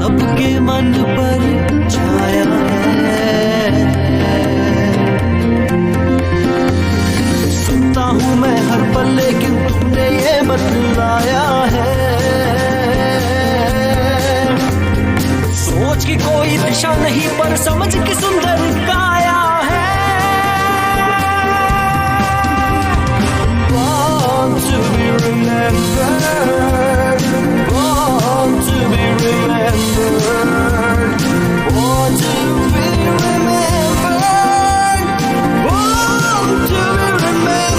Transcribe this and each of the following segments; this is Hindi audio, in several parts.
सबके मन पर छाया है। सुनता हूँ मैं हर पल लेकिन तुमने ये बतलाया है। सोच की कोई दिशा नहीं पर समझ की सुंदर काया है। Want to be remembered, want to be remembered, want to be remembered, want to be remembered।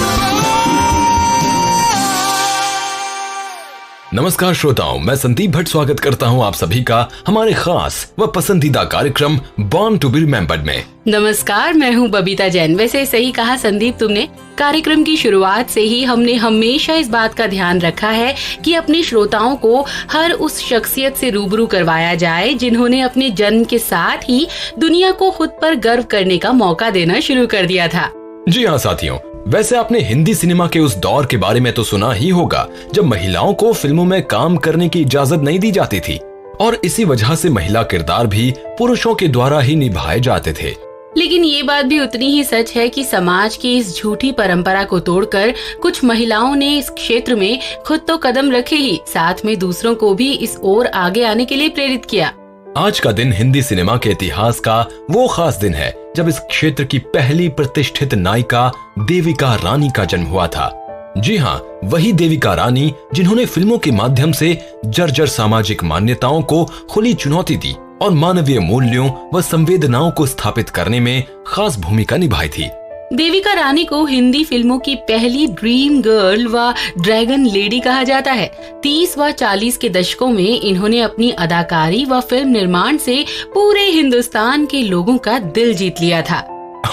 नमस्कार श्रोताओं, मैं संदीप भट्ट स्वागत करता हूं आप सभी का हमारे खास व पसंदीदा कार्यक्रम बॉर्न टू बी रिमेम्बर्ड में। नमस्कार, मैं हूं बबीता जैन। वैसे सही कहा संदीप तुमने। कार्यक्रम की शुरुआत से ही हमने हमेशा इस बात का ध्यान रखा है कि अपने श्रोताओं को हर उस शख्सियत से रूबरू करवाया जाए जिन्होंने अपने जन्म के साथ ही दुनिया को खुद पर गर्व करने का मौका देना शुरू कर दिया था। जी हाँ साथियों, वैसे आपने हिंदी सिनेमा के उस दौर के बारे में तो सुना ही होगा जब महिलाओं को फिल्मों में काम करने की इजाजत नहीं दी जाती थी और इसी वजह से महिला किरदार भी पुरुषों के द्वारा ही निभाए जाते थे। लेकिन ये बात भी उतनी ही सच है कि समाज की इस झूठी परंपरा को तोड़कर कुछ महिलाओं ने इस क्षेत्र में खुद तो कदम रखे ही साथ में दूसरों को भी इस ओर आगे आने के लिए प्रेरित किया। आज का दिन हिंदी सिनेमा के इतिहास का वो खास दिन है जब इस क्षेत्र की पहली प्रतिष्ठित नायिका देविका रानी का जन्म हुआ था। जी हाँ, वही देविका रानी जिन्होंने फिल्मों के माध्यम से जर्जर सामाजिक मान्यताओं को खुली चुनौती दी और मानवीय मूल्यों व संवेदनाओं को स्थापित करने में खास भूमिका निभाई थी। देविका रानी को हिंदी फिल्मों की पहली ड्रीम गर्ल व ड्रैगन लेडी कहा जाता है। 30 व 40 के दशकों में इन्होंने अपनी अदाकारी व फिल्म निर्माण से पूरे हिंदुस्तान के लोगों का दिल जीत लिया था।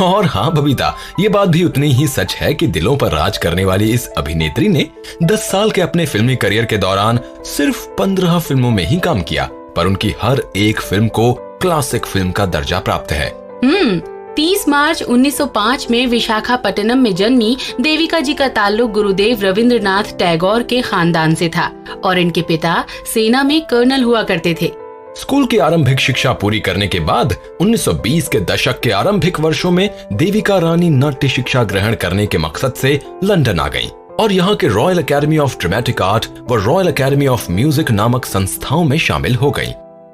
और हाँ बबीता, ये बात भी उतनी ही सच है कि दिलों पर राज करने वाली इस अभिनेत्री ने 10 साल के अपने फिल्मी करियर के दौरान सिर्फ 15 फिल्मों में ही काम किया, पर उनकी हर एक फिल्म को क्लासिक फिल्म का दर्जा प्राप्त है। 30 मार्च 1905 में विशाखापट्टनम में जन्मी देविका जी का ताल्लुक गुरुदेव रविंद्रनाथ टैगोर के खानदान से था और इनके पिता सेना में कर्नल हुआ करते थे। स्कूल की आरंभिक शिक्षा पूरी करने के बाद 1920 के दशक के आरंभिक वर्षों में देविका रानी नाट्य शिक्षा ग्रहण करने के मकसद से लंदन आ गईं और यहाँ के royal academy of dramatic art व रॉयल अकेडमी ऑफ म्यूजिक नामक संस्थाओं में शामिल हो गईं।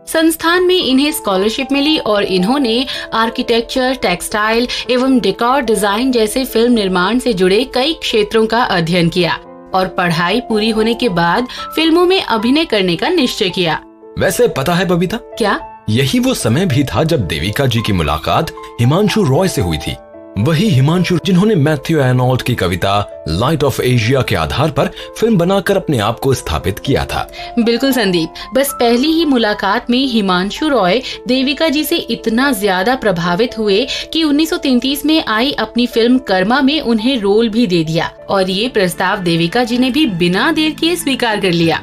संस्थान में इन्हें स्कॉलरशिप मिली और इन्होंने आर्किटेक्चर, टेक्सटाइल एवं डेकोर डिजाइन जैसे फिल्म निर्माण से जुड़े कई क्षेत्रों का अध्ययन किया और पढ़ाई पूरी होने के बाद फिल्मों में अभिनय करने का निश्चय किया। वैसे पता है बबीता, क्या यही वो समय भी था जब देविका जी की मुलाकात हिमांशु रॉय से हुई थी। वही हिमांशु जिन्होंने मैथ्यू एनॉल्ट की कविता लाइट ऑफ एशिया के आधार पर फिल्म बनाकर अपने आप को स्थापित किया था। बिल्कुल संदीप, बस पहली ही मुलाकात में हिमांशु रॉय देविका जी से इतना ज्यादा प्रभावित हुए कि 1933 में आई अपनी फिल्म कर्मा में उन्हें रोल भी दे दिया और ये प्रस्ताव देविका जी ने भी बिना देर किए स्वीकार कर लिया।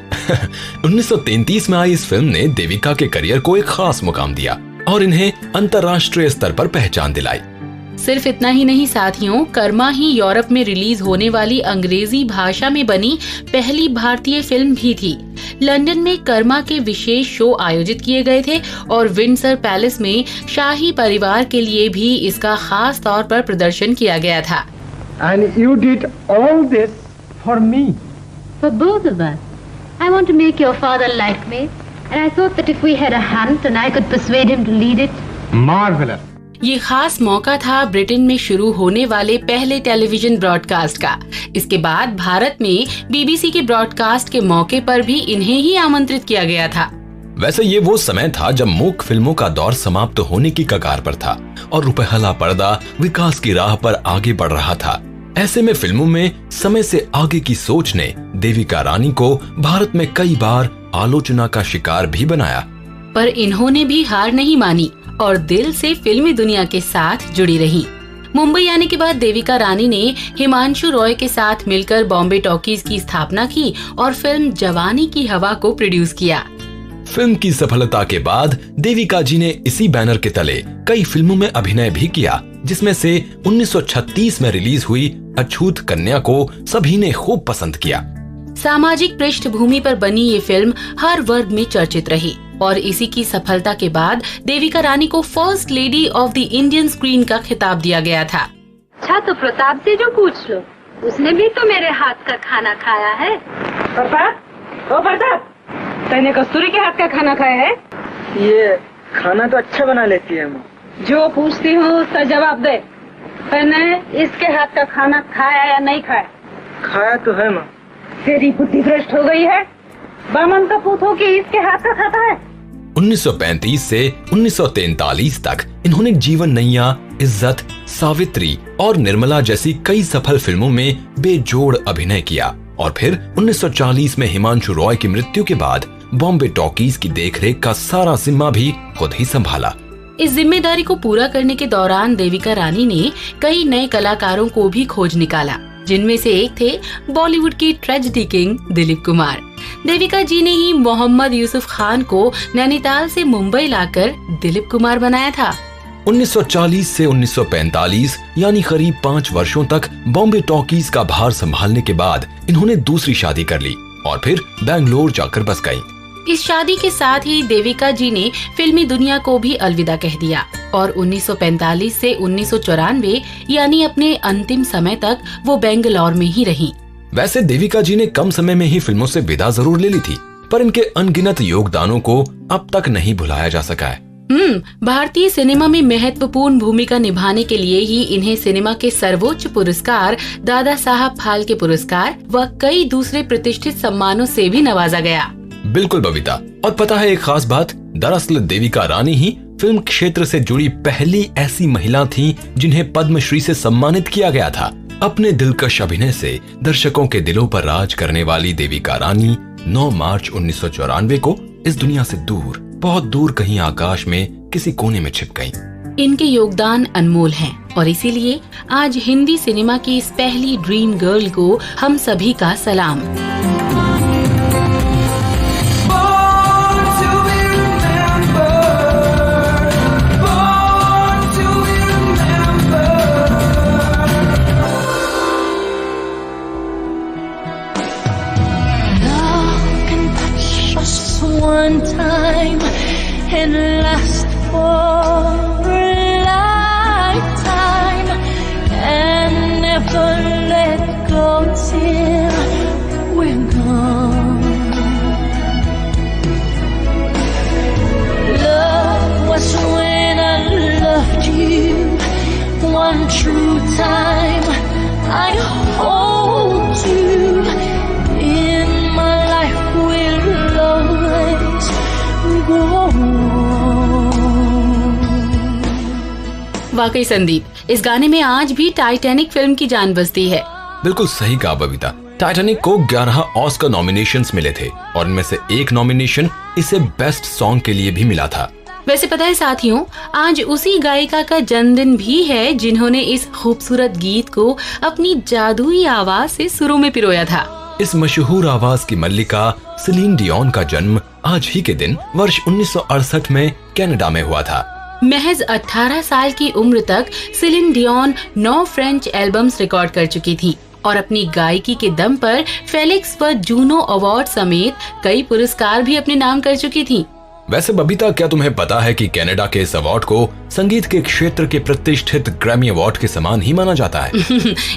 1933 में आई इस फिल्म ने देविका के करियर को एक खास मुकाम दिया और इन्हें अंतर्राष्ट्रीय स्तर पर पहचान दिलाई। सिर्फ इतना ही नहीं साथियों, कर्मा ही यूरोप में रिलीज होने वाली अंग्रेजी भाषा में बनी पहली भारतीय फिल्म भी थी। लंदन में कर्मा के विशेष शो आयोजित किए गए थे और विंडसर पैलेस में शाही परिवार के लिए भी इसका खास तौर पर प्रदर्शन किया गया था। And you did all this for me. For both of us. I want to make your father like me, and I thought that if we had a hunt and I could persuade him to lead it. Marvelous. ये खास मौका था ब्रिटेन में शुरू होने वाले पहले टेलीविजन ब्रॉडकास्ट का। इसके बाद भारत में बीबीसी के ब्रॉडकास्ट के मौके पर भी इन्हें ही आमंत्रित किया गया था। वैसे ये वो समय था जब मूक फिल्मों का दौर समाप्त होने की कगार पर था और रुपहला पर्दा विकास की राह पर आगे बढ़ रहा था। ऐसे में फिल्मों में समय से आगे की सोच ने देविका रानी को भारत में कई बार आलोचना का शिकार भी बनाया, पर इन्होंने भी हार नहीं मानी और दिल से फिल्मी दुनिया के साथ जुड़ी रही। मुंबई आने के बाद देविका रानी ने हिमांशु रॉय के साथ मिलकर बॉम्बे टॉकीज की स्थापना की और फिल्म जवानी की हवा को प्रोड्यूस किया। फिल्म की सफलता के बाद देविका जी ने इसी बैनर के तले कई फिल्मों में अभिनय भी किया, जिसमें से 1936 में रिलीज हुई अछूत कन्या को सभी ने खूब पसंद किया। सामाजिक पृष्ठभूमि पर बनी ये फिल्म हर वर्ग में चर्चित रही और इसी की सफलता के बाद देविका रानी को first lady of the Indian screen का खिताब दिया गया था। अच्छा तो प्रताप से जो पूछ लो, उसने भी तो मेरे हाथ का खाना खाया है। प्रताप, तैने कस्तूरी के हाथ का खाना खाया है? ये खाना तो अच्छा बना लेती है माँ। जो पूछती हूँ उसका जवाब दे। तैने इसके हाथ का खाना खाया या नहीं खाया? खाया तो है माँ। तेरी बुद्धि भ्रष्ट हो गई है। बामन का पूत हो कि इसके हाथ का खाता है। 1935 से 1943 तक इन्होंने जीवन नैया, इज्जत, सावित्री और निर्मला जैसी कई सफल फिल्मों में बेजोड़ अभिनय किया और फिर 1940 में हिमांशु रॉय की मृत्यु के बाद बॉम्बे टॉकीज की देखरेख का सारा जिम्मा भी खुद ही संभाला। इस जिम्मेदारी को पूरा करने के दौरान देविका रानी ने कई नए कलाकारों को भी खोज निकाला, जिनमें से एक थे बॉलीवुड की ट्रेजेडी किंग दिलीप कुमार। देविका जी ने ही मोहम्मद यूसुफ खान को नैनीताल से मुंबई लाकर दिलीप कुमार बनाया था। 1940 से 1945 यानी करीब 5 वर्षों तक बॉम्बे टॉकीज का भार संभालने के बाद इन्होंने दूसरी शादी कर ली और फिर बैंगलोर जाकर बस गईं। इस शादी के साथ ही देविका जी ने फिल्मी दुनिया को भी अलविदा कह दिया और 1945 से 1994 यानी अपने अंतिम समय तक वो बेंगलोर में ही रहीं। वैसे देविका जी ने कम समय में ही फिल्मों से विदा जरूर ले ली थी, पर इनके अनगिनत योगदानों को अब तक नहीं भुलाया जा सका है। भारतीय सिनेमा में महत्वपूर्ण भूमिका निभाने के लिए ही इन्हें सिनेमा के सर्वोच्च पुरस्कार दादा साहब फाल्के पुरस्कार व कई दूसरे प्रतिष्ठित सम्मानों से भी नवाजा गया। बिल्कुल बबीता, और पता है एक खास बात, दरअसल देविका रानी ही फिल्म क्षेत्र से जुड़ी पहली ऐसी महिला थीं जिन्हें पद्मश्री से सम्मानित किया गया था। अपने दिलकश अभिनय से दर्शकों के दिलों पर राज करने वाली देविका रानी 9 मार्च 1994 को इस दुनिया से दूर, बहुत दूर कहीं आकाश में किसी कोने में छिप गईं। इनके योगदान अनमोल हैं और इसीलिए आज हिंदी सिनेमा की इस पहली ड्रीम गर्ल को हम सभी का सलाम। One time and last for a lifetime and never let go till we're gone. Love was when I loved you one true time. I hold you in my life will always go on. वाकई संदीप, इस गाने में आज भी टाइटैनिक फिल्म की जान बसती है। बिल्कुल सही कहा बबीता। टाइटैनिक को 11 ऑस्कर नॉमिनेशंस मिले थे और इनमें से एक नॉमिनेशन इसे बेस्ट सॉन्ग के लिए भी मिला था। वैसे पता है साथियों, आज उसी गायिका का जन्मदिन भी है जिन्होंने इस खूबसूरत गीत को अपनी जादुई आवाज से सुरों में पिरोया था। इस मशहूर आवाज की मल्लिका सिलीन डियोन का जन्म आज ही के दिन वर्ष 1968 में कनाडा में हुआ था। महज 18 साल की उम्र तक सिलीन डियोन 9 फ्रेंच एल्बम्स रिकॉर्ड कर चुकी थी और अपनी गायकी के दम पर फेलिक्स व जूनो अवार्ड समेत कई पुरस्कार भी अपने नाम कर चुकी थी। वैसे बबीता, क्या तुम्हें पता है कि कनाडा के इस अवार्ड को संगीत के क्षेत्र के प्रतिष्ठित ग्रैमी अवार्ड के समान ही माना जाता है?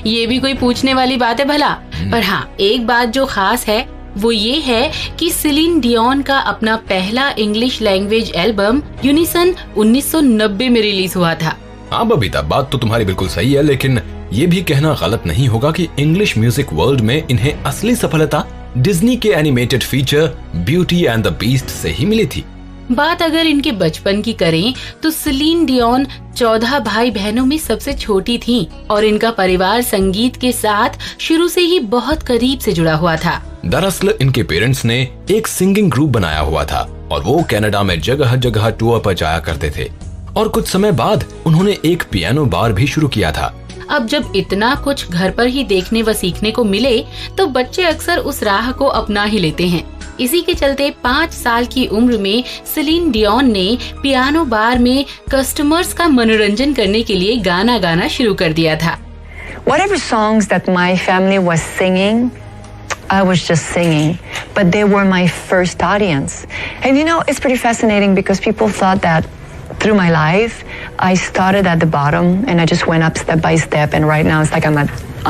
ये भी कोई पूछने वाली बात है भला। पर हाँ, एक बात जो खास है वो ये है कि सिलीन डियोन का अपना पहला इंग्लिश लैंग्वेज एल्बम यूनिसन 1990 में रिलीज हुआ था। हाँ बबीता, बात तो तुम्हारी बिल्कुल सही है, लेकिन ये भी कहना गलत नहीं होगा कि इंग्लिश म्यूजिक वर्ल्ड में इन्हें असली सफलता डिज्नी के animated feature beauty and the beast से ही मिली थी। बात अगर इनके बचपन की करें तो सिलीन डियोन 14 भाई बहनों में सबसे छोटी थी और इनका परिवार संगीत के साथ शुरू से ही बहुत करीब से जुड़ा हुआ था। दरअसल इनके पेरेंट्स ने एक सिंगिंग ग्रुप बनाया हुआ था और वो कनाडा में जगह जगह टूर पर जाया करते थे और कुछ समय बाद उन्होंने एक पियानो बार भी शुरू किया था। अब जब इतना कुछ घर पर ही देखने व सीखने को मिले तो बच्चे अक्सर उस राह को अपना ही लेते हैं। इसी के चलते 5 साल की उम्र में सिलीन डियोन ने पियानो बार में कस्टमर्स का मनोरंजन करने के लिए गाना गाना शुरू कर दिया था। Whatever songs that my family was singing, I was just singing, but they were my first audience. And you know, it's pretty fascinating because people thought that through my life, I started at the bottom and I just went up step by step, and right now it's like I'm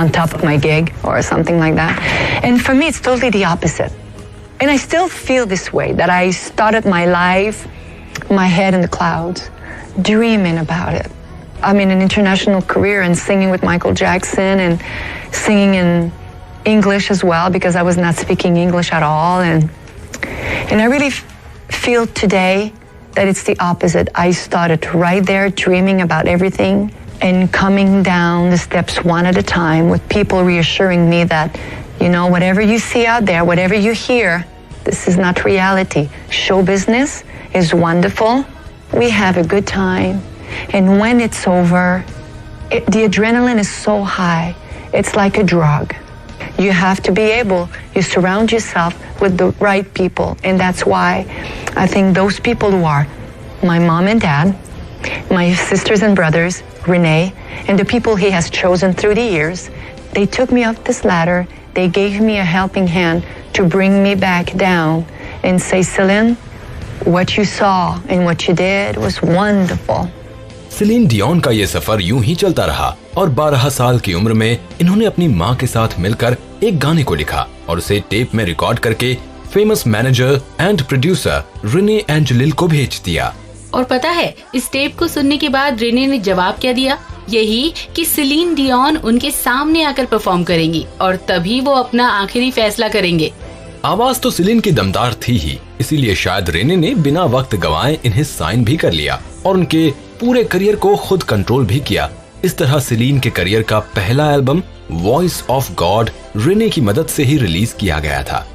on top of my gig or something like that. And for me, it's totally the opposite. And I still feel this way, that I started my life, my head in the clouds, dreaming about it. I mean, an international career and singing with Michael Jackson and singing in English as well, because I was not speaking English at all. And I really feel today that it's the opposite. I started right there dreaming about everything and coming down the steps one at a time with people reassuring me that, you know, whatever you see out there, whatever you hear, this is not reality. Show business is wonderful. We have a good time. And when it's over, the adrenaline is so high. It's like a drug. You have to be able, you surround yourself with the right people. And that's why I think those people who are my mom and dad, my sisters and brothers, Renee, and the people he has chosen through the years, they took me up this ladder. They gave me a helping hand to bring me back down and say, Céline, what you saw and what you did was wonderful. सिलीन Dion का ये सफर यूं ही चलता रहा और 12 साल की उम्र में इन्होंने अपनी मां के साथ मिलकर एक गाने को लिखा और उसे टेप में रिकॉर्ड करके famous manager and producer Rene Angelil को भेज दिया। और पता है, इस टेप को सुनने के बाद रिने ने जवाब क्या दिया? यही कि सिलीन डियोन उनके सामने आकर परफॉर्म करेंगी और तभी वो अपना आखिरी फैसला करेंगे। आवाज तो सिलीन की दमदार थी ही, इसीलिए शायद रेने ने बिना वक्त गवाए इन्हें साइन भी कर लिया और उनके पूरे करियर को खुद कंट्रोल भी किया। इस तरह सिलीन के करियर का पहला album voice of God Rene की मदद से ही रिलीज किया गया था।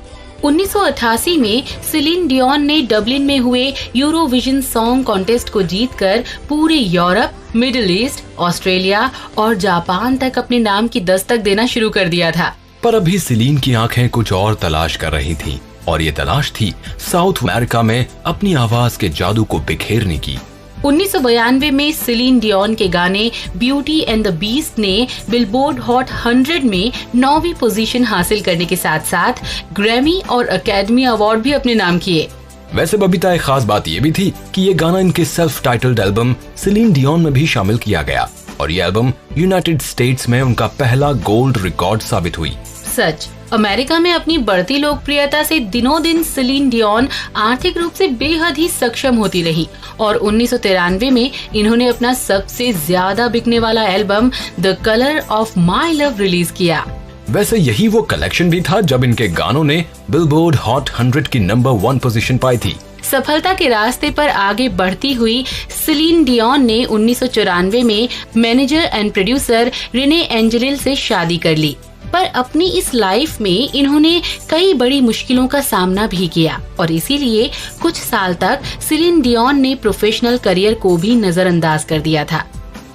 1988 में सिलीन डियोन ने डबलिन में हुए यूरोविजन सॉन्ग कॉन्टेस्ट को जीतकर पूरे यूरोप, मिडिल ईस्ट, ऑस्ट्रेलिया और जापान तक अपने नाम की दस्तक देना शुरू कर दिया था। पर अभी सिलीन की आंखें कुछ और तलाश कर रही थीं और ये तलाश थी साउथ अमेरिका में अपनी आवाज के जादू को बिखेरने की। 1992 में सिलीन डियोन के गाने ब्यूटी एंड द बीस्ट ने बिलबोर्ड हॉट 100 में 9वीं पोजीशन हासिल करने के साथ साथ ग्रैमी और एकेडमी अवार्ड भी अपने नाम किए। वैसे बबीता, एक खास बात ये भी थी कि ये गाना इनके सेल्फ टाइटल्ड एल्बम सिलीन डियोन में भी शामिल किया गया और ये एल्बम यूनाइटेड स्टेट्स में उनका पहला गोल्ड रिकॉर्ड साबित हुई। सच, अमेरिका में अपनी बढ़ती लोकप्रियता से दिनों दिन सिलीन डियोन आर्थिक रूप से बेहद ही सक्षम होती रही और 1993 में इन्होंने अपना सबसे ज्यादा बिकने वाला album the colour of my love release किया। वैसे यही वो कलेक्शन भी था जब इनके गानों ने बिलबोर्ड हॉट 100 की नंबर 1 पोजीशन पाई थी। सफलता के रास्ते पर आगे बढ़ती हुई सिलीन डियोन ने 1994 में मैनेजर एंड प्रोड्यूसर रिने एंजेलिल से शादी कर ली। पर अपनी इस लाइफ में इन्होंने कई बड़ी मुश्किलों का सामना भी किया और इसीलिए कुछ साल तक सिलीन डियोन ने प्रोफेशनल करियर को भी नजरअंदाज कर दिया था।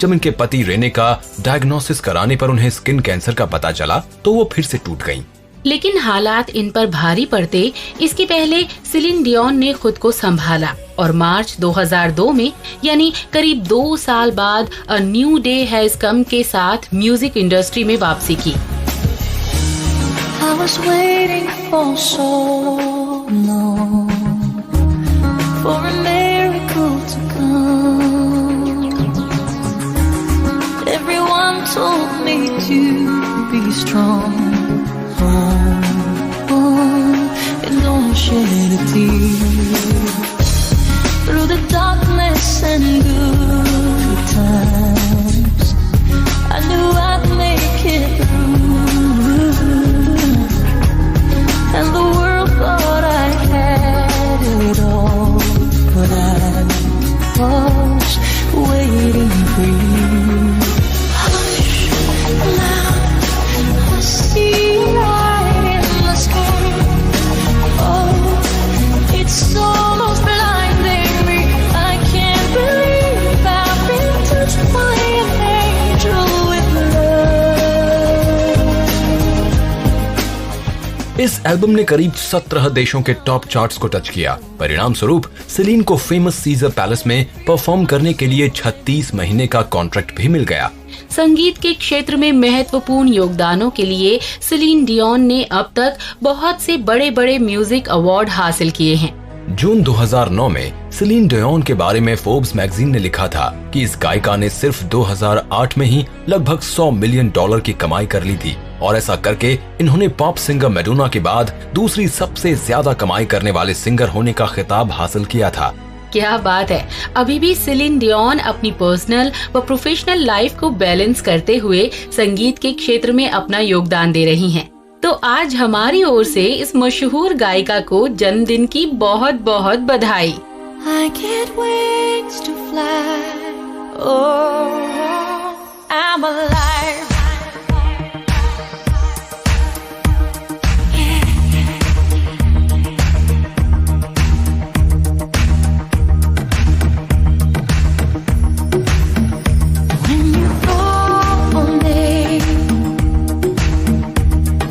जब इनके पति रेने का डायग्नोसिस कराने पर उन्हें स्किन कैंसर का पता चला तो वो फिर से टूट गईं। लेकिन हालात इन पर भारी पड़ते इसके पहले सिलीन डियोन ने खुद को संभाला और मार्च 2002 में यानी करीब 2 साल बाद a new day has come के साथ म्यूजिक इंडस्ट्री में वापसी की। I was waiting for so long for a miracle to come. Everyone told me to be strong. And don't shed a tear. Through the darkness and good times, I knew I'd make it through. And the world thought I had it all, but I was waiting for you. Hush, now I see light in the sky. Oh, it's almost blinding me. I can't believe I've been touched by an angel with love. इस एल्बम ने करीब 17 देशों के टॉप चार्ट्स को टच किया। परिणाम स्वरूप सिलीन को फेमस सीजर पैलेस में परफॉर्म करने के लिए 36 महीने का कॉन्ट्रैक्ट भी मिल गया। संगीत के क्षेत्र में महत्वपूर्ण योगदानों के लिए सेलिन डियोन ने अब तक बहुत से बड़े बड़े म्यूजिक अवार्ड हासिल किए हैं। जून 2009 में सेलिन डियोन के बारे में फोर्ब्स मैगजीन ने लिखा था कि इस गायिका ने सिर्फ 2008 में ही लगभग $100 मिलियन की कमाई कर ली थी और ऐसा करके इन्होंने पॉप सिंगर मैडोना के बाद दूसरी सबसे ज्यादा कमाई करने वाले सिंगर होने का खिताब हासिल किया था। क्या बात है। अभी भी सेलिन डियोन अपनी पर्सनल व प्रोफेशनल लाइफ को बैलेंस करते हुए संगीत के क्षेत्र में अपना योगदान दे रही हैं। तो आज हमारी ओर से इस मशहूर गायिका को जन्मदिन की बहुत बहुत बधाई। I get wings to fly. Oh, I'm alive. When you call on me,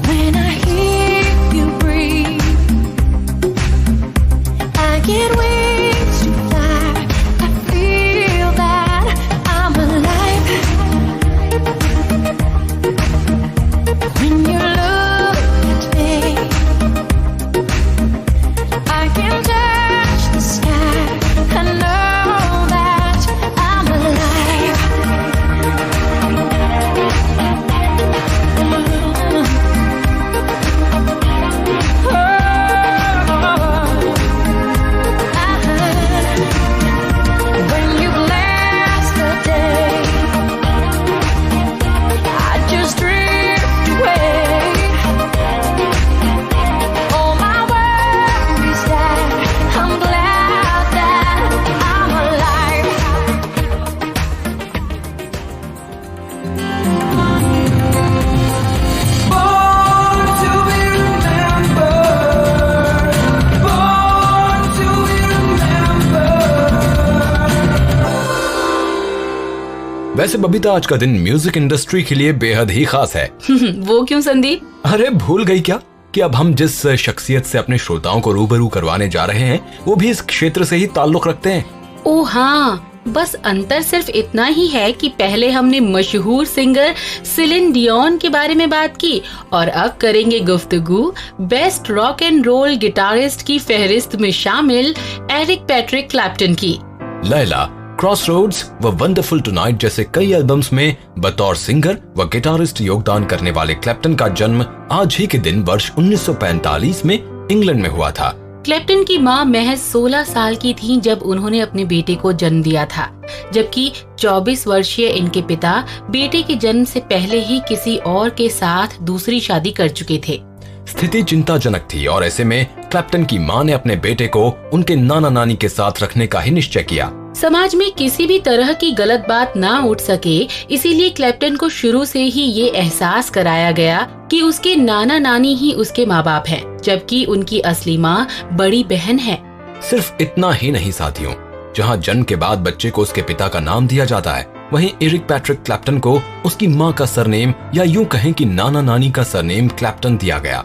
when I hear you breathe, I get wings to fly. I feel that I'm alive. When you look at me, I can touch the sky. I know that I'm alive. When you bless the day, I just drift away. All my worries that I'm glad that I'm alive. Born to be remembered, born to be remembered. वैसे बबीता, आज का दिन म्यूजिक इंडस्ट्री के लिए बेहद ही खास है। वो क्यों संदीप? अरे भूल गई क्या कि अब हम जिस शख्सियत से अपने श्रोताओं को रूबरू करवाने जा रहे हैं वो भी इस क्षेत्र से ही ताल्लुक रखते हैं। ओ हाँ, बस अंतर सिर्फ इतना ही है कि पहले हमने मशहूर सिंगर सेलिन डियोन के बारे में बात की और अब करेंगे गुफ्तगू best rock and roll guitarist की फहरिस्त में शामिल एरिक पैट्रिक क्लैप्टन की। लैला, क्रॉसरोड्स व वंडरफुल टुनाइट जैसे कई एल्बम्स में बतौर सिंगर व गिटारिस्ट योगदान करने वाले क्लैप्टन का जन्म आज ही के दिन वर्ष 1945 में इंग्लैंड में हुआ था। क्लैप्टन की मां महज 16 साल की थीं जब उन्होंने अपने बेटे को जन्म दिया था, जबकि 24 वर्षीय इनके पिता बेटे के जन्म से पहले ही किसी और के साथ दूसरी शादी कर चुके थे। स्थिति चिंताजनक थी और ऐसे में क्लैप्टन की मां ने अपने बेटे को उनके नाना नानी के साथ रखने का ही निश्चय किया। समाज में किसी भी तरह की गलत बात ना उठ सके, इसीलिए क्लैप्टन को शुरू से ही ये एहसास कराया गया कि उसके नाना नानी ही उसके माँ बाप हैं, जबकि उनकी असली माँ बड़ी बहन है। सिर्फ इतना ही नहीं साथियों, जहाँ जन्म के बाद बच्चे को उसके पिता का नाम दिया जाता है, वहीं एरिक पैट्रिक क्लैप्टन को उसकी माँ का सरनेम या यूं कहें कि नाना नानी का सरनेम क्लैप्टन दिया गया।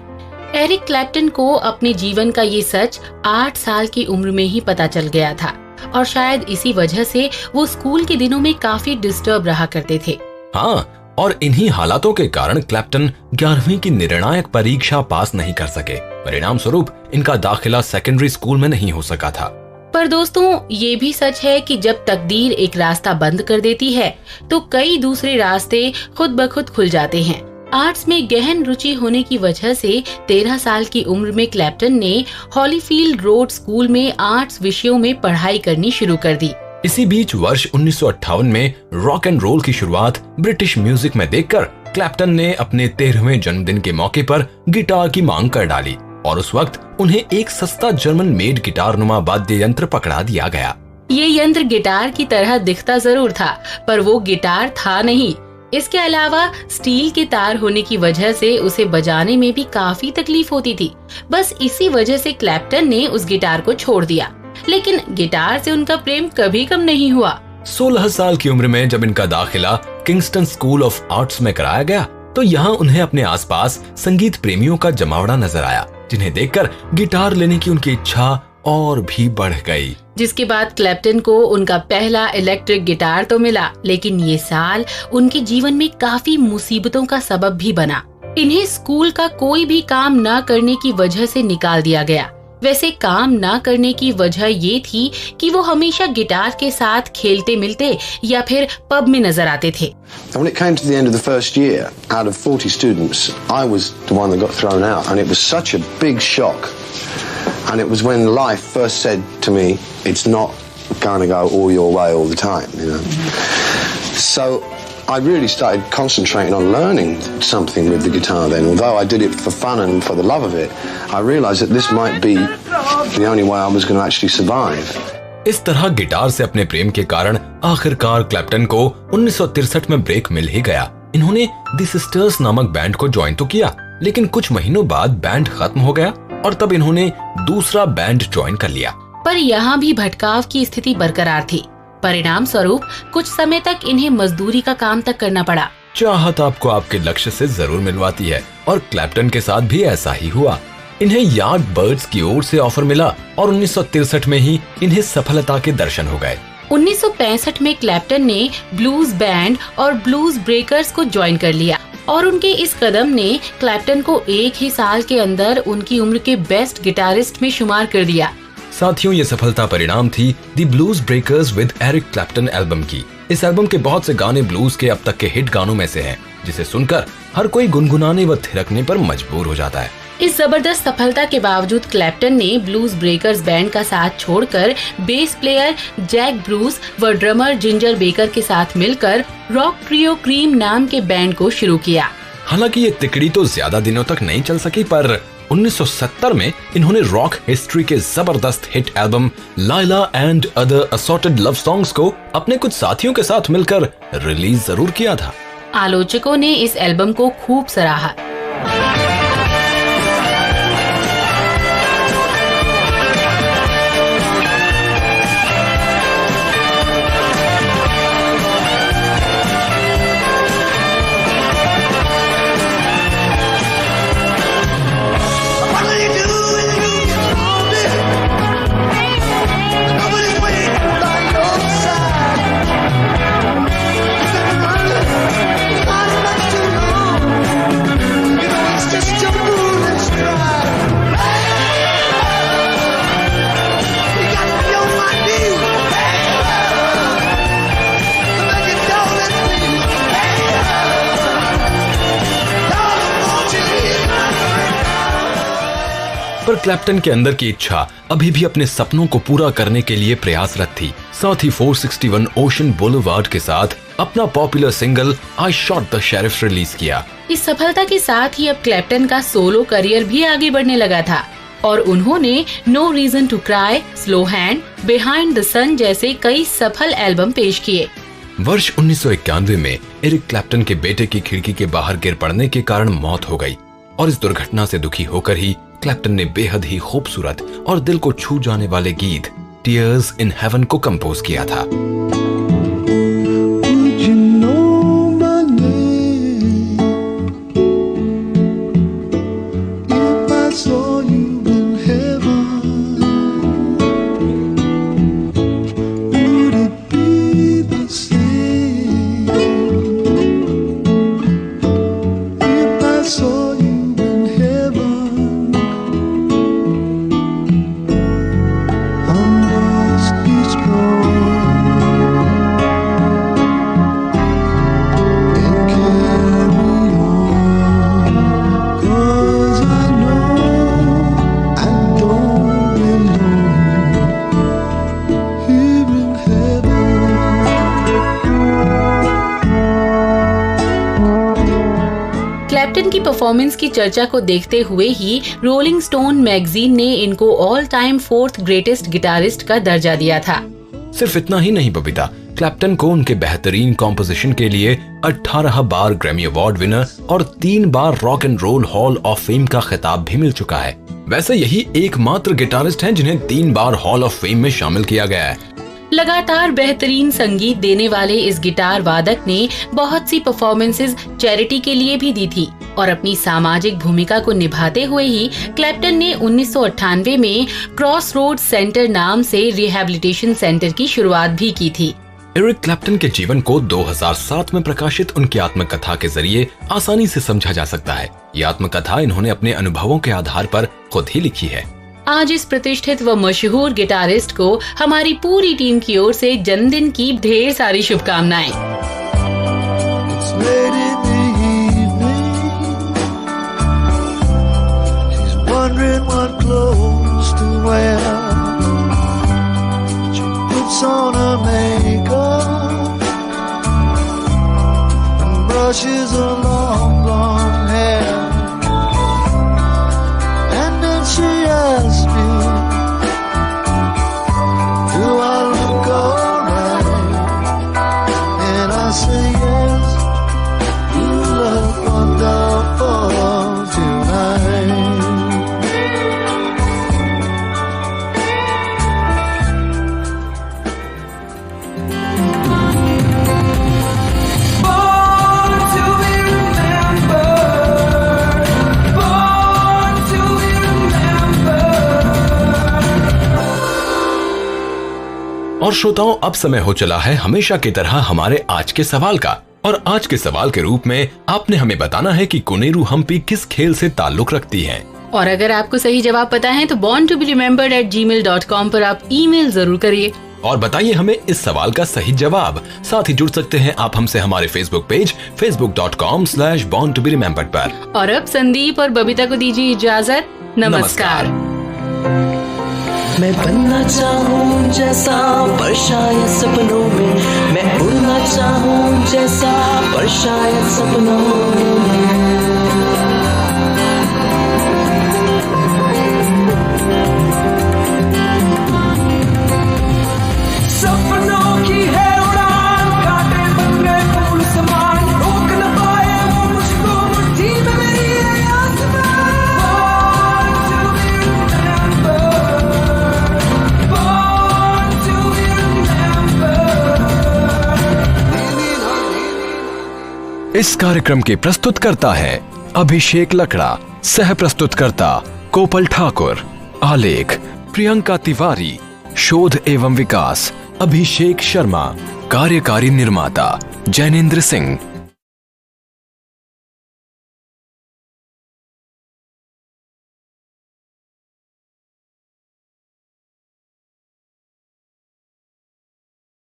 एरिक क्लैप्टन को अपने जीवन का ये सच 8 साल की उम्र में ही पता चल गया था और शायद इसी वजह से वो स्कूल के दिनों में काफी डिस्टर्ब रहा करते थे। हाँ, और इन्हीं हालातों के कारण क्लैप्टन 11वीं की निर्णायक परीक्षा पास नहीं कर सके। परिणाम स्वरूप इनका दाखिला सेकेंडरी स्कूल में नहीं हो सका था। पर दोस्तों, ये भी सच है कि जब तकदीर एक रास्ता बंद कर देती है तो कई दूसरे रास्ते खुद ब खुद खुल जाते हैं। आर्ट्स में गहन रुचि होने की वजह से 13 साल की उम्र में क्लैप्टन ने हॉलीफील्ड रोड स्कूल में आर्ट्स विषयों में पढ़ाई करनी शुरू कर दी। इसी बीच वर्ष 1958 में रॉक एंड रोल की शुरुआत ब्रिटिश म्यूजिक में देखकर क्लैप्टन ने अपने 13वें जन्मदिन के मौके पर गिटार की मांग कर डाली और उस वक्त उन्हें एक सस्ता जर्मन मेड गिटार नुमा वाद्य यंत्र पकड़ा दिया गया। ये यंत्र गिटार की तरह दिखता जरूर था, पर वो गिटार था नहीं। इसके अलावा स्टील के तार होने की वजह से उसे बजाने में भी काफी तकलीफ होती थी। बस इसी वजह से क्लैप्टन ने उस गिटार को छोड़ दिया, लेकिन गिटार से उनका प्रेम कभी कम नहीं हुआ। 16 साल की उम्र में जब इनका दाखिला किंगस्टन स्कूल ऑफ आर्ट्स में कराया गया तो यहाँ उन्हें अपने आसपास संगीत प्रेमियों का जमावड़ा नजर आया, जिन्हें देखकर गिटार लेने की उनकी इच्छा और भी बढ़ गई। जिसके बाद क्लैप्टन को उनका पहला इलेक्ट्रिक गिटार तो मिला, लेकिन ये साल उनके जीवन में काफी मुसीबतों का सबब भी बना। इन्हें स्कूल का कोई भी काम न करने की वजह से निकाल दिया गया। वैसे काम न करने की वजह ये थी कि वो हमेशा गिटार के साथ खेलते मिलते या फिर पब में नजर आते थे। When it came to the end of the first year, out of 40 students, I was the one that got thrown out, and it was such a big shock. And it was when life first said to me, it's not going to go all your way all the time, you know. So I really started concentrating on learning something with the guitar then. Although I did it for fun and for the love of it, I realized that this might be the only way I was going to actually survive. इस तरह गिटार से अपने प्रेम के कारण आखिरकार क्लैप्टन को 1963 में ब्रेक मिल ही गया। इन्होंने द सिस्टर्स नामक बैंड को ज्वाइन तो किया, लेकिन कुछ महीनों बाद बैंड खत्म हो गया और तब इन्होंने दूसरा बैंड ज्वाइन कर लिया। पर यहाँ भी भटकाव की स्थिति बरकरार थी। परिणाम स्वरूप कुछ समय तक इन्हें मजदूरी का काम तक करना पड़ा। चाहत आपको आपके लक्ष्य से जरूर मिलवाती है, और क्लैप्टन के साथ भी ऐसा ही हुआ। इन्हें यार्ड बर्ड्स की ओर से ऑफर मिला और 1963 में ही इन्हें सफलता के दर्शन हो गए। 1965 में क्लैप्टन ने ब्लूज बैंड और ब्लूज ब्रेकर्स को ज्वाइन कर लिया, और उनके इस कदम ने क्लैप्टन को एक ही साल के अंदर उनकी उम्र के बेस्ट गिटारिस्ट में शुमार कर दिया। साथियों, ये सफलता परिणाम थी the Blues Breakers with Eric Clapton album की। इस एल्बम के बहुत से गाने ब्लूज के अब तक के हिट गानों में से हैं, जिसे सुनकर हर कोई गुनगुनाने व थिरकने पर मजबूर हो जाता है। इस जबरदस्त सफलता के बावजूद क्लैप्टन ने ब्लूज ब्रेकर्स बैंड का साथ छोड़कर बेस प्लेयर जैक ब्रूस व ड्रमर जिंजर बेकर के साथ मिलकर रॉक ट्रियो क्रीम नाम के बैंड को शुरू किया। हालांकि ये तिकड़ी तो ज्यादा दिनों तक नहीं चल सकी, पर 1970 में इन्होंने रॉक हिस्ट्री के जबरदस्त hit album Laila and other assorted love songs को अपने कुछ साथियों के साथ मिलकर रिलीज जरूर किया था। आलोचकों ने इस एल्बम को खूब सराहा। पर क्लैप्टन के अंदर की इच्छा अभी भी अपने सपनों को पूरा करने के लिए प्रयासरत थी। साथ ही 461 ओशन बुलेवार्ड के साथ अपना popular single I shot the sheriff release किया। इस सफलता के साथ ही अब क्लैप्टन का सोलो करियर भी आगे बढ़ने लगा था, और उन्होंने no reason to cry, slow hand, behind the sun जैसे कई सफल एल्बम पेश किए। वर्ष 1991 में एरिक क्लैप्टन के बेटे की खिड़की के बाहर गिर पड़ने के कारण मौत हो गई, और इस दुर्घटना से दुखी होकर ही क्लैप्टन ने बेहद ही खूबसूरत और दिल को छू जाने वाले गीत टीयर्स इन हेवन को कंपोज किया था। क्लैप्टन की परफॉर्मेंस की चर्चा को देखते हुए ही रोलिंग स्टोन मैगजीन ने इनको all time 4th greatest guitarist का दर्जा दिया था। सिर्फ इतना ही नहीं बबीता, क्लैप्टन को उनके बेहतरीन कॉम्पोजिशन के लिए 18 बार ग्रैमी अवार्ड विनर और 3 बार rock and roll hall of fame का खिताब भी मिल चुका है। वैसे यही एकमात्र गिटारिस्ट हैं जिन्हें 3 बार हॉल ऑफ फेम में शामिल किया गया है। लगातार बेहतरीन संगीत देने वाले इस गिटार वादक ने बहुत सी परफॉर्मेंसेज चैरिटी के लिए भी दी थी। और अपनी सामाजिक भूमिका को निभाते हुए ही क्लैप्टन ने 1998 में क्रॉस रोड सेंटर नाम से रिहैबिलिटेशन सेंटर की शुरुआत भी की थी। एरिक क्लैप्टन के जीवन को 2007 में प्रकाशित उनकी आत्मकथा के जरिए आसानी से समझा जा सकता है। ये आत्मकथा इन्होंने अपने अनुभवों के आधार पर खुद ही लिखी है। आज इस प्रतिष्ठित व मशहूर गिटारिस्ट को हमारी पूरी टीम की ओर से जन्मदिन की ढेर सारी शुभकामनाएं। It's late in the evening. She's wondering what clothes to wear. She puts on her makeup and brushes her long blonde hair. And then she asks me, do I look alright? And I say yes. You look wonderful tonight. Born to be remembered. Born to be remembered. और श्रोताओं, अब समय हो चला है हमेशा की तरह हमारे आज के सवाल का। और आज के सवाल के रूप में आपने हमें बताना है कि कोनेरू हम्पी किस खेल से ताल्लुक रखती है। और अगर आपको सही जवाब पता है तो born2beremembered@gmail.com पर आप ईमेल जरूर करिए और बताइए हमें इस सवाल का सही जवाब। साथ ही जुड़ सकते हैं आप हमसे हमारे फेसबुक पेज facebook.com/born2beremembered पर। और अब संदीप और बबीता को दीजिए इजाजत। नमस्कार। मैं बनना चाहूँ जैसा पर शायद सपनों में, मैं उड़ना चाहूँ जैसा पर शायद सपनों में। सपनों की है उड़ान, कांटे बन गए फूल समान, रोक न पाए वो मुझको मुट्ठी में मेरी है आसमान। इस कार्यक्रम के प्रस्तुतकर्ता है अभिषेक लकड़ा, सह प्रस्तुतकर्ता कोपल ठाकुर, आलेख प्रियंका तिवारी, शोध एवं विकास अभिषेक शर्मा, कार्यकारी निर्माता जैनेन्द्र सिंह।